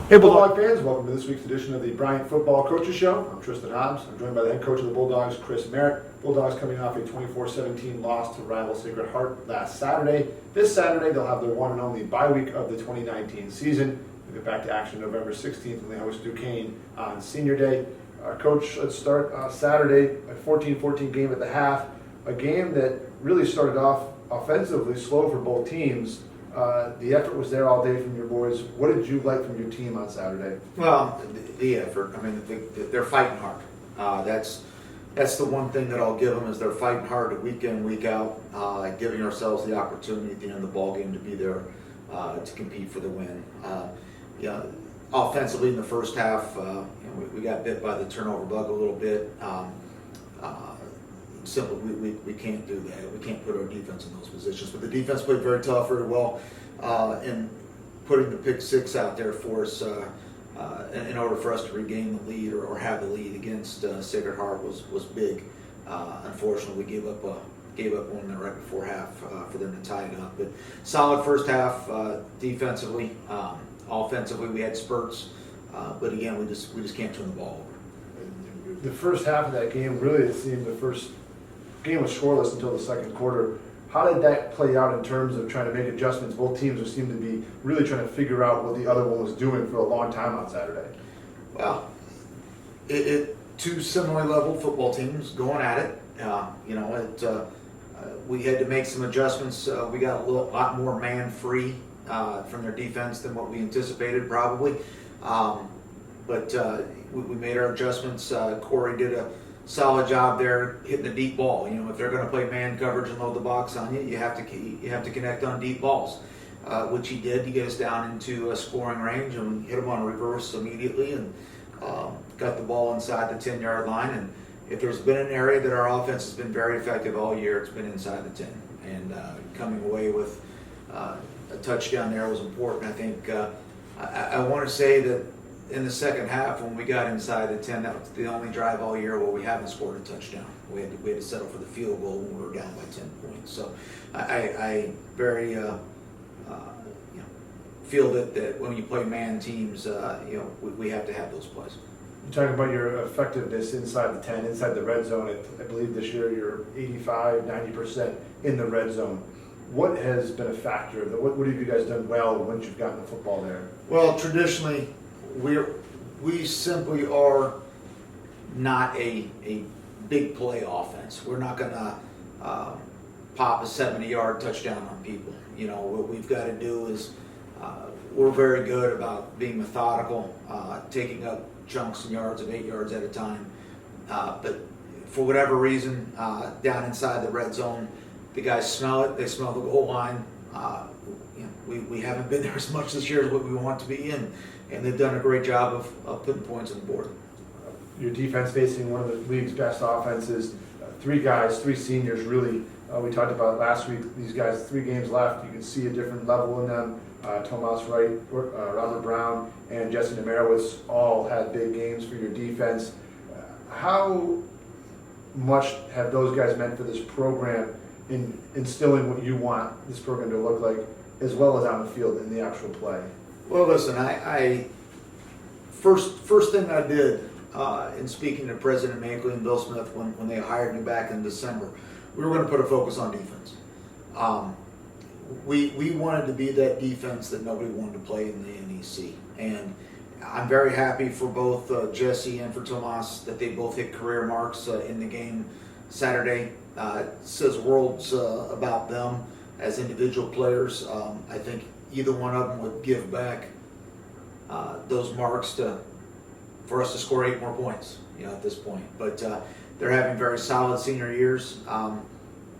Hey, Bulldog fans, welcome to this week's edition of the Bryant Football Coaches Show. I'm Tristan Hobbs. I'm joined by the head coach of the Bulldogs, Chris Merritt. Bulldogs coming off a 24-17 loss to rival Sacred Heart last Saturday. This Saturday, they'll have their one and only bye week of the 2019 season. They'll get back to action November 16th when they host Duquesne on Senior Day. Coach, let's start Saturday, a 14-14 game at the half. A game that really started off offensively slow for both teams. The effort was there all day from your boys. What did you like from your team on Saturday? Well, the effort. I mean, they're fighting hard. That's the one thing that I'll give them is they're fighting hard week in, week out, giving ourselves the opportunity at the end of the ball game to be there to compete for the win. Offensively in the first half, we got bit by the turnover bug a little bit. Simply, we can't do that. We can't put our defense in those positions. But the defense played very tough, very well, and putting the pick six out there for us in order for us to regain the lead or have the lead against Sacred Heart was big. Unfortunately, we gave up one right before half for them to tie it up. But solid first half defensively. Offensively, we had spurts, but again, we just can't turn the ball over. The first half of that game, really, it seemed the first game was scoreless until the second quarter. How did that play out in terms of trying to make adjustments? Both teams seemed to be really trying to figure out what the other one was doing for a long time on Saturday. Well, two similarly level football teams going at it. We had to make some adjustments. We got a lot more man free from their defense than what we anticipated, probably. But we made our adjustments. Corey did a solid job there hitting the deep ball. If they're going to play man coverage and load the box on you, you have to connect on deep balls, which he did to get us down into a scoring range, and hit him on reverse immediately and got the ball inside the 10-yard line. And if there's been an area that our offense has been very effective all year, it's been inside the 10. And coming away with a touchdown there was important. I think I want to say that in the second half, when we got inside the 10, that was the only drive all year where we haven't scored a touchdown. We had to settle for the field goal when we were down by 10 points. So I very feel that when you play man teams, we have to have those plays. You're talking about your effectiveness inside the 10, inside the red zone. I believe this year you're 85, 90% in the red zone. What has been a factor? What have you guys done well once you've gotten the football there? Well, traditionally, we simply are not a big play offense. We're not going to pop a 70-yard touchdown on people. What we've got to do is we're very good about being methodical, taking up chunks and yards of 8 yards at a time. But for whatever reason, down inside the red zone, the guys smell it. They smell the goal line. We haven't been there as much this year as what we want to be in. And they've done a great job of putting points on the board. Your defense facing one of the league's best offenses. Three seniors really. We talked about last week, these guys, 3 games left. You can see a different level in them. Tomas Wright, Robert Brown, and Jesse Demerowitz all had big games for your defense. How much have those guys meant for this program in instilling what you want this program to look like, as well as on the field in the actual play? Well, listen, I first thing I did in speaking to President Makeley and Bill Smith when they hired me back in December, we were going to put a focus on defense. We wanted to be that defense that nobody wanted to play in the NEC, and I'm very happy for both Jesse and for Tomas that they both hit career marks in the game Saturday. It says worlds about them as individual players. I think either one of them would give back those marks for us to score 8 more points, at this point. But they're having very solid senior years,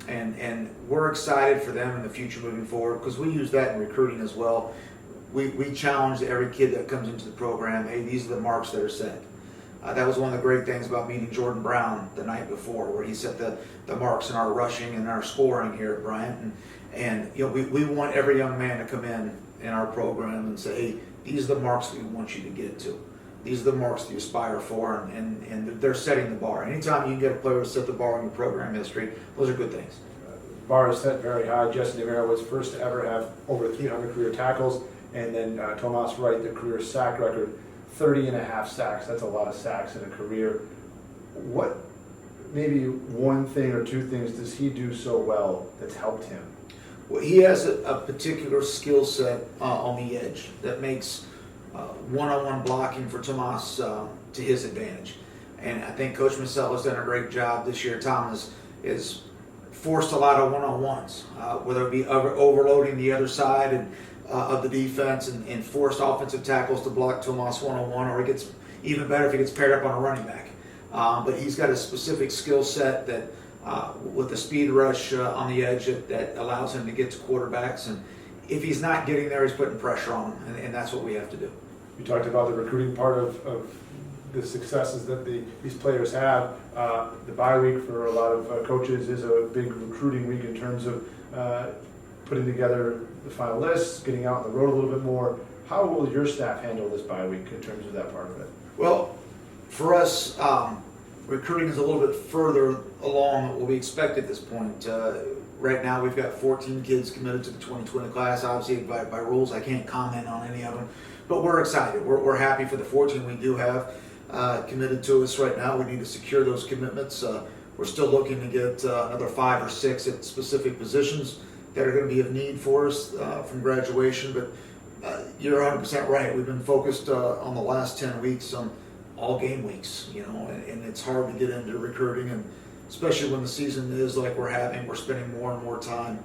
and we're excited for them in the future moving forward because we use that in recruiting as well. We challenge every kid that comes into the program, hey, these are the marks that are set. That was one of the great things about meeting Jordan Brown the night before, where he set the marks in our rushing and our scoring here at Bryant. And we want every young man to come in our program and say, hey, these are the marks we want you to get to. These are the marks that you aspire for, and they're setting the bar. Anytime you can get a player to set the bar in your program history, those are good things. Bar is set very high. Jesse Demerowitz, first to ever have over 300 career tackles. And then Tomas Wright, the career sack record, 30.5 sacks. That's a lot of sacks in a career. What, maybe one thing or two things does he do so well that's helped him? Well, he has a particular skill set on the edge that makes one-on-one blocking for Tomas to his advantage. And I think Coach Massell has done a great job this year. Thomas is forced a lot of one-on-ones, whether it be overloading the other side and of the defense and forced offensive tackles to block Tomas one-on-one, or he gets even better if he gets paired up on a running back. But he's got a specific skill set that with the speed rush on the edge that allows him to get to quarterbacks. And if he's not getting there, he's putting pressure on him, and that's what we have to do. You talked about the recruiting part of the successes that these players have. The bye week for a lot of coaches is a big recruiting week in terms of putting together the final lists, getting out on the road a little bit more. How will your staff handle this bye week in terms of that part of it? Well, for us, recruiting is a little bit further along than what we expect at this point. Right now, we've got 14 kids committed to the 2020 class. Obviously, by rules, I can't comment on any of them, but we're excited. We're happy for the 14 we do have committed to us right now. We need to secure those commitments. We're still looking to get another 5 or 6 at specific positions that are going to be of need for us from graduation. But you're 100% right. We've been focused on the last 10 weeks on all game weeks, and it's hard to get into recruiting, and especially when the season is like we're having. We're spending more and more time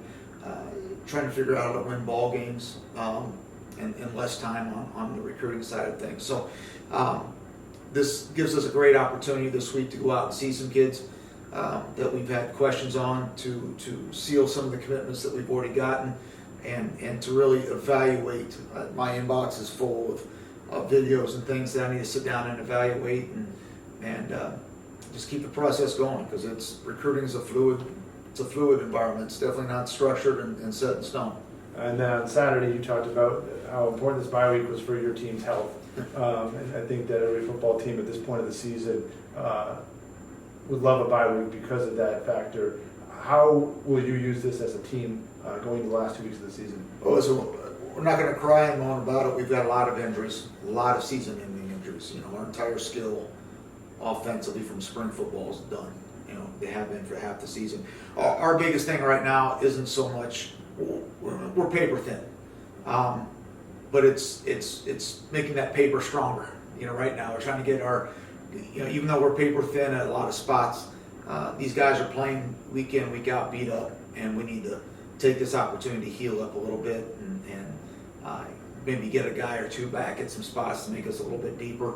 trying to figure out how to win ball games and less time on the recruiting side of things. So this gives us a great opportunity this week to go out and see some kids that we've had questions on, to seal some of the commitments that we've already gotten, and to really evaluate. My inbox is full of videos and things that I need to sit down and evaluate and just keep the process going, because recruiting is a fluid environment. It's definitely not structured and set in stone. And then on Saturday, you talked about how important this bye week was for your team's health. And I think that every football team at this point of the season would love a bye week because of that factor. How will you use this as a team going into the last 2 weeks of the season? Oh, so we're not going to cry and moan about it. We've got a lot of injuries, a lot of season-ending injuries. Our entire skill offensively from spring football is done. They have been for half the season. Our biggest thing right now isn't so much we're paper thin, but it's making that paper stronger. Right now we're trying to get our, even though we're paper thin at a lot of spots, these guys are playing week in, week out, beat up, and we need to take this opportunity to heal up a little bit and maybe get a guy or two back at some spots to make us a little bit deeper,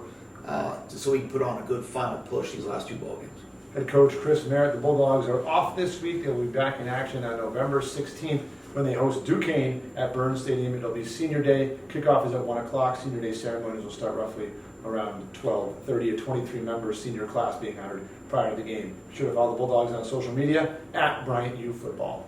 so we can put on a good final push these last 2 ball games. Head coach Chris Merritt, the Bulldogs are off this week. They'll be back in action on November 16th when they host Duquesne at Burns Stadium. It'll be Senior Day. Kickoff is at 1 o'clock. Senior Day ceremonies will start roughly around 12:30. A 23-member senior class being honored prior to the game. Be sure to follow the Bulldogs on social media at Bryant U Football.